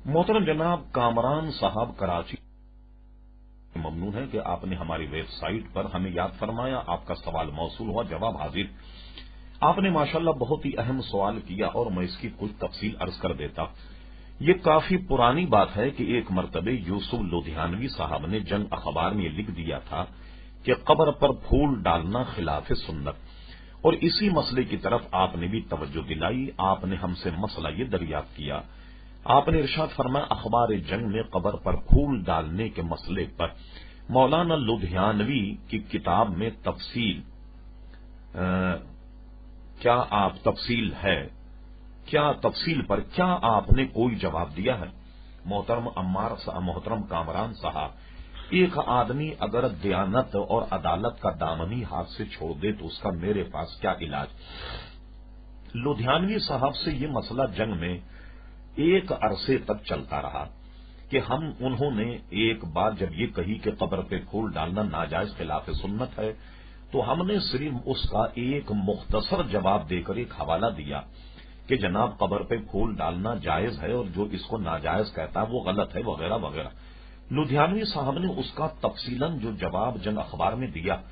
मोहतरम जनाब कामरान साहब कराची ममनून है कि आपने हमारी वेबसाइट पर हमें याद फरमाया, आपका सवाल मौसूल हुआ, जवाब हाजिर। आपने माशाल्लाह बहुत ही अहम सवाल किया और मैं इसकी कुछ तफसील अर्ज कर देता। ये काफी पुरानी बात है कि एक मरतबे यूसुफ लुधियानवी साहब ने जंग अखबार में लिख दिया था कि कब्र पर फूल डालना खिलाफ सुन्नत, और इसी मसले की तरफ आपने भी तवज्जो दिलाई। आपने हमसे मसला ये दरियाफ्त किया, आपने इरशाद फरमाया अखबार जंग में कब्र पर फूल डालने के मसले पर मौलाना लुधियानवी की किताब में तफसील क्या आप तफसील है, क्या तफसील पर क्या आपने कोई जवाब दिया है? मोहतरम कामरान साहब, एक आदमी अगर दयानत और अदालत का दामनी हाथ से छोड़ दे तो उसका मेरे पास क्या इलाज? लुधियानवी साहब से ये मसला जंग में एक अरसे तक चलता रहा कि उन्होंने एक बात जब ये कही कि कब्र पे फूल डालना नाजायज खिलाफ सुन्नत है, तो हमने सिर्फ उसका एक मुख्तसर जवाब देकर एक हवाला दिया कि जनाब कब्र पे फूल डालना जायज है और जो इसको नाजायज कहता है वो गलत है, वगैरह वगैरह। लुधियानवी साहब ने उसका तफसीलन जो जवाब जंग अखबार में दिया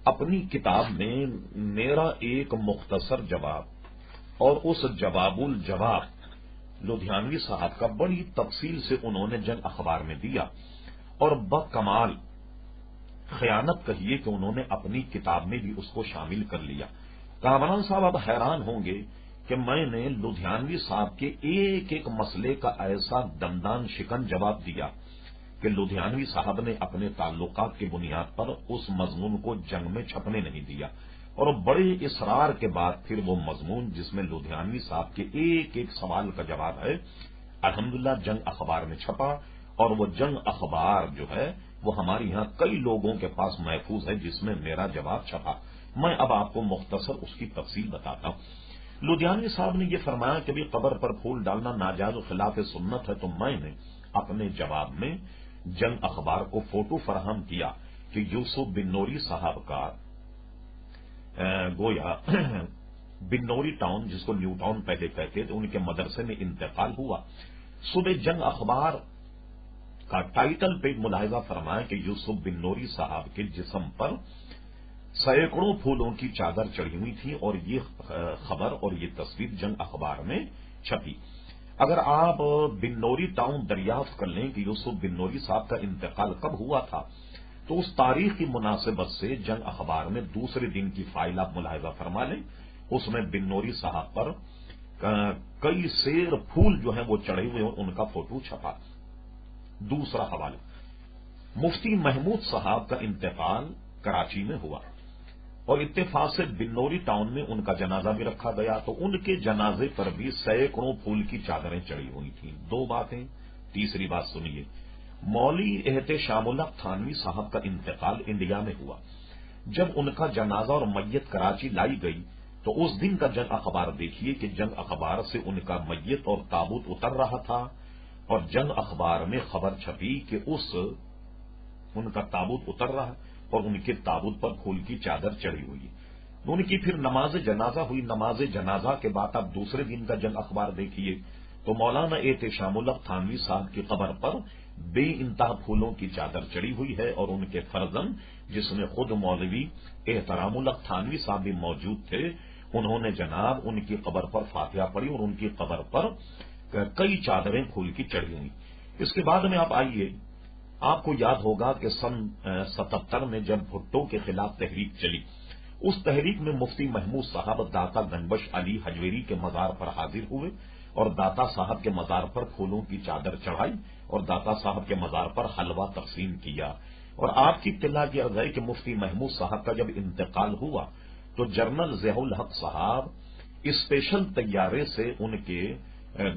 अपनी किताब में, मेरा एक मुख्तसर जवाब और उस जवाबुल जवाब लुधियानवी साहब का बड़ी तफसील से उन्होंने जंग अखबार में दिया, और बकमाल खयानत कहिए कि उन्होंने अपनी किताब में भी उसको शामिल कर लिया। कामरान साहब अब हैरान होंगे कि मैंने लुधियानवी साहब के एक एक मसले का ऐसा दंदान शिकन जवाब दिया कि लुधियानवी साहब ने अपने ताल्लुकात की बुनियाद पर उस मजमून को जंग में छपने नहीं दिया, और बड़े इसरार के बाद फिर वो मजमून जिसमें लुधियानवी साहब के एक एक सवाल का जवाब है अल्हम्दुलिल्लाह जंग अखबार में छपा, और वो जंग अखबार जो है वो हमारे यहां कई लोगों के पास महफूज है जिसमें मेरा जवाब छपा। मैं अब आपको मुख्तसर उसकी तफसील बताता हूं। लुधियानवी साहब ने यह फरमाया कि भी कब्र पर फूल डालना नाजायज खिलाफ सुन्नत है, तो मैंने अपने जवाब में जंग अखबार को फोटो फराहम किया कि यूसुफ बिन्नौरी साहब का गोया बिन्नौरी टाउन, जिसको न्यू टाउन पहले कहते थे, उनके मदरसे में इंतकाल हुआ। सुबह जंग अखबार का टाइटल पे मुलाहिजा फरमाया कि यूसुफ बिन्नौरी साहब के जिस्म पर सैकड़ों फूलों की चादर चढ़ी हुई थी, और ये खबर और ये तस्वीर जंग अखबार में छपी। अगर आप बिन्नौरी टाउन दरियाफ्त कर लें कि यूसुफ बिन्नौरी साहब का इंतकाल कब हुआ था, तो उस तारीख की मुनासिबत से जंग अखबार में दूसरे दिन की फाइल आप मुलाहिजा फरमा लें, उसमें बिन्नौरी साहब पर कई सेर फूल जो हैं वो चढ़े हुए और उनका फोटो छपा। दूसरा हवाला, मुफ्ती महमूद साहब का इंतकाल कराची में हुआ और इत्तेफाक से बिन्नौरी टाउन में उनका जनाजा भी रखा गया, तो उनके जनाजे पर भी सैकड़ों फूल की चादरें चढ़ी हुई थी। दो बातें। तीसरी बात सुनिए, मौली एहतेशामुल हक थानवी साहब का इंतकाल इंडिया में हुआ। जब उनका जनाजा और मैयत कराची लाई गई तो उस दिन का जंग अखबार देखिए कि जंग अखबार से उनका मैयत और ताबूत उतर रहा था, और जंग अखबार में खबर छपी कि उनका ताबूत उतर रहा है और उनके ताबूत पर फूल की चादर चढ़ी हुई है। उनकी फिर नमाज जनाजा हुई। नमाज जनाजा के बाद आप दूसरे दिन का जंग अखबार देखिए तो मौलाना एहतेशामुल हक थानवी साहब की कब्र पर बेइंतहा फूलों की चादर चढ़ी हुई है, और उनके फर्जन जिसमें खुद मौलवी एहतरामुल हक थानवी साहब भी मौजूद थे, उन्होंने जनाब उनकी कब्र पर फातिहा पढ़ी और उनकी कब्र पर कई चादरें फूल की चढ़ी हुई। इसके बाद में आप आइए, आपको याद होगा कि सन 77 में जब भुट्टो के खिलाफ तहरीक चली, उस तहरीक में मुफ्ती महमूद साहब दाता गनबश अली हजवेरी के मजार पर हाजिर हुए और दाता साहब के मजार पर फूलों की चादर चढ़ाई और दाता साहब के मजार पर हलवा तकसीम किया। और आपकी इत्तला की अर्ज है कि मुफ्ती महमूद साहब का जब इंतकाल हुआ तो जनरल ज़ियाउल हक साहब स्पेशल तैयारे से उनके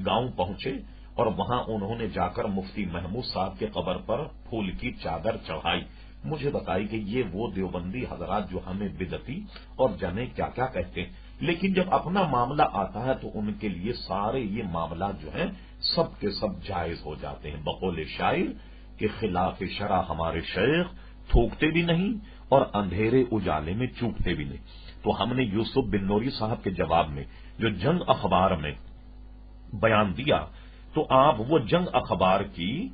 गांव पहुंचे और वहां उन्होंने जाकर मुफ्ती महमूद साहब के कब्र पर फूल की चादर चढ़ाई। मुझे बताई कि ये वो देवबंदी हजरात जो हमें बिदती और जाने क्या क्या कहते हैं, लेकिन जब अपना मामला आता है तो उनके लिए सारे ये मामला जो हैं सब के सब जायज हो जाते हैं। बकौल शायर के खिलाफ शरा हमारे शेख थूकते भी नहीं और अंधेरे उजाले में चूकते भी नहीं। तो हमने यूसुफ बिन्नौरी साहब के जवाब में जो जंग अखबार में बयान दिया تو آپ وہ جنگ اخبار کی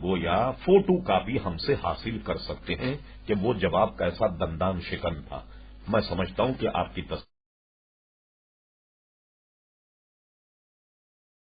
گویا فوٹو کاپی ہم سے حاصل کر سکتے ہیں کہ وہ جواب کیسا دندان شکن تھا۔ میں سمجھتا ہوں کہ آپ کی